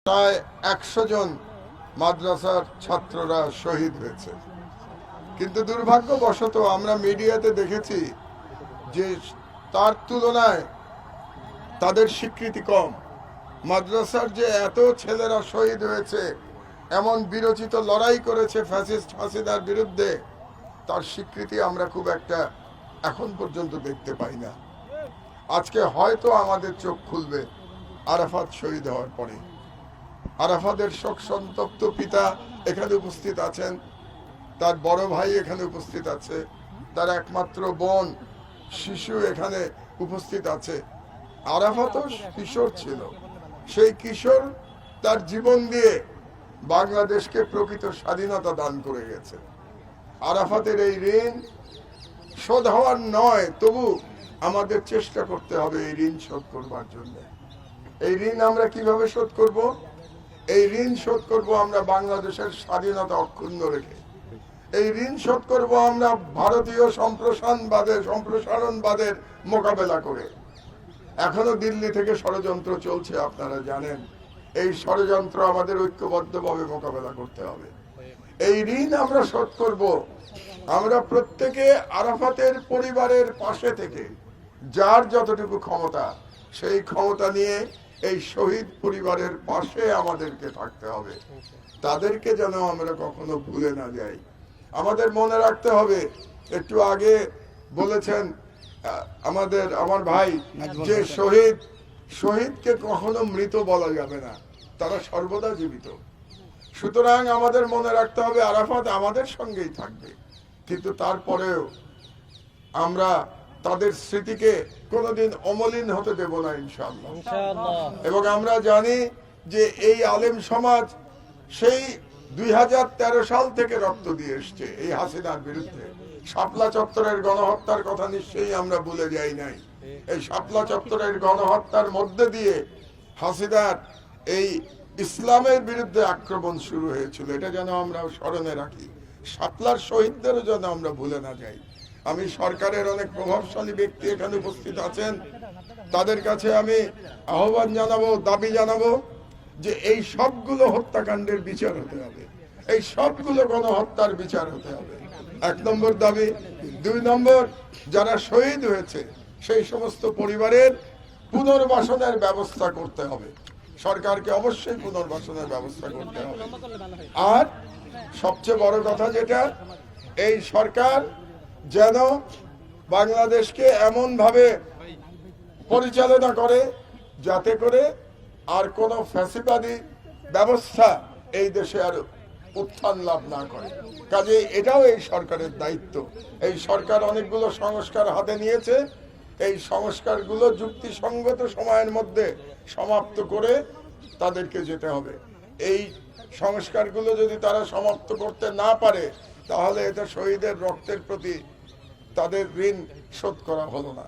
প্রায় 100 জন মাদ্রাসার ছাত্ররা শহীদ হয়েছে, কিন্তু দুর্ভাগ্যবশত আমরা মিডিয়াতে দেখেছি যে তার তুলনায় তাদের স্বীকৃতি কম। মাদ্রাসার যে এত ছেলেরা শহীদ হয়েছে, এমন বিরচিত লড়াই করেছে ফ্যাসিস্ট হাসিনার বিরুদ্ধে, তার স্বীকৃতি আমরা খুব একটা এখন পর্যন্ত দেখতে পাই না। আজকে হয়তো আমাদের চোখ খুলবে আরাফাত শহীদ হওয়ার পরে। আরাফাতের শোক সন্তপ্ত পিতা এখানে উপস্থিত আছেন, তার বড় ভাই এখানে উপস্থিত আছে, তার একমাত্র বোন শিশু এখানে উপস্থিত আছে। আরাফাতও কিশোর ছিল, সেই কিশোর তার জীবন দিয়ে বাংলাদেশকে প্রকৃত স্বাধীনতা দান করে গেছে। আরাফাতের এই ঋণ শোধ হওয়ার নয়, তবু আমাদের চেষ্টা করতে হবে এই ঋণ শোধ করবার জন্য। এই ঋণ আমরা কিভাবে শোধ করব? এই ঋণ শোধ করব আমরা বাংলাদেশের স্বাধীনতা অক্ষুণ্ণ রেখে। এই ঋণ শোধ করব আমরা ভারতীয় সম্প্রসারণবাদের মোকাবেলা করে। এখনো দিল্লি থেকে ষড়যন্ত্র চলছে, আপনারা জানেন। এই ষড়যন্ত্র আমাদের ঐক্যবদ্ধভাবে মোকাবেলা করতে হবে। এই ঋণ আমরা শোধ করব আমরা প্রত্যেকে আরাফাতের পরিবারের পাশে থেকে যার যতটুকু ক্ষমতা, সেই ক্ষমতা নিয়ে এই শহীদ পরিবারের পাশে আমাদেরকে থাকতে হবে। তাদেরকে যেন আমরা কখনো ভুলে না যাই। আমাদের মনে রাখতে হবে, একটু আগে বলেছেন আমার ভাই, যে শহীদকে কখনো মৃত বলা যাবে না, তারা সর্বদা জীবিত। সুতরাং আমাদের মনে রাখতে হবে আরাফাত আমাদের সঙ্গেই থাকবে, কিন্তু তারপরেও আমরা তাদের স্মৃতিকে কোনোদিন অমলিন হতে দেব না, ইনশাআল্লাহ। এবং আমরা জানি যে এই আলেম সমাজ সেই 2013 সাল থেকে রক্ত দিয়ে এসছে এই হাসিনার বিরুদ্ধে। শাপলা চত্বরের গণহত্যার কথা নিশ্চয়ই আমরা ভুলে যাই নাই। এই শাপলা চত্বরের গণহত্যার মধ্যে দিয়ে হাসিনার এই ইসলামের বিরুদ্ধে আক্রমণ শুরু হয়েছিল, এটা যেন আমরা স্মরণে রাখি। শাপলার শহীদদেরও যেন আমরা ভুলে না যাই। আমি সরকারের অনেক প্রভাবশালী ব্যক্তি এখানে উপস্থিত আছেন, তাদের কাছে আমি আহ্বান জানাবো, দাবি জানাবো যে এই সবগুলো হত্যাকাণ্ডের বিচার হতে হবে, এই সবগুলো গণহত্যার বিচার হতে হবে। 1 নম্বর দাবি। 2 নম্বর, যারা শহীদ হয়েছে সেই সমস্ত পরিবারের পুনর্বাসনের ব্যবস্থা করতে হবে। সরকারকে অবশ্যই পুনর্বাসনের ব্যবস্থা করতে হবে। আর সবচেয়ে বড় কথা যেটা, এই সরকার যেন বাংলাদেশকে এমন ভাবে পরিচালনা করে যাতে করে আর কোন ফ্যাসিবাদী ব্যবস্থা এই দেশে আর উত্থান লাভ না করে। কাজে এটাও এই সরকারের দায়িত্ব। এই সরকার অনেকগুলো সংস্কার হাতে নিয়েছে, এই সংস্কারগুলো যুক্তিসঙ্গত সময়ের মধ্যে সমাপ্ত করে তাদেরকে যেতে হবে। এই সংস্কারগুলো যদি তারা সমাপ্ত করতে না পারে, তাহলে এটা শহীদের রক্তের প্রতি তাদের ঋণ শোধ করা হলো না।